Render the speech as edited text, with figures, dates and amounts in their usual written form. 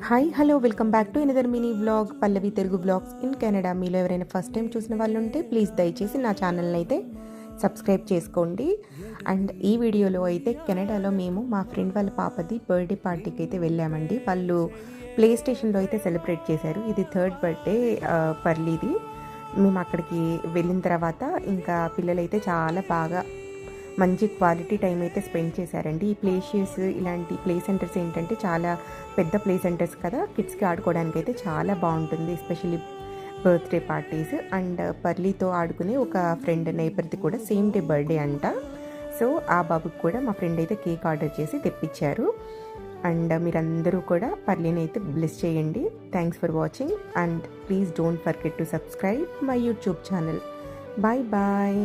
Hi hello welcome back to another mini vlog Pallavi Telugu vlogs in Canada. మీలో ఎవరైనా first time చూసిన వాళ్ళు ఉంటే ప్లీజ్ దయచేసి నా ఛానల్ని అయితే సబ్స్క్రైబ్ చేసుకోండి. అండ్ ఈ వీడియోలో అయితే కెనడాలో మేము మా ఫ్రెండ్ వాళ్ళ పాపది బర్త్డే పార్టీకి అయితే వెళ్ళామండి. వాళ్ళు ప్లే స్టేషన్లో అయితే సెలబ్రేట్ చేశారు. ఇది థర్డ్ బర్త్డే పర్లీది. మేము అక్కడికి వెళ్ళిన తర్వాత ఇంకా పిల్లలైతే చాలా బాగా మంచి క్వాలిటీ టైం అయితే స్పెండ్ చేశారండి. ఈ ప్లేషియస్ ఇలాంటి ప్లే సెంటర్స్ ఏంటంటే చాలా పెద్ద ప్లే సెంటర్స్ కదా, కిడ్స్కి ఆడుకోవడానికి అయితే చాలా బాగుంటుంది, ఎస్పెషల్లీ బర్త్డే పార్టీస్. అండ్ పర్లీతో ఆడుకునే ఒక ఫ్రెండ్ నేబర్ది కూడా సేమ్ డే బర్త్డే అంట. సో ఆ బాబుకి కూడా మా ఫ్రెండ్ అయితే కేక్ ఆర్డర్ చేసి తెప్పించారు. అండ్ మీరందరూ కూడా పర్లీని అయితే బ్లెస్ చేయండి. Thanks for watching and please don't forget to subscribe my YouTube channel. Bye bye.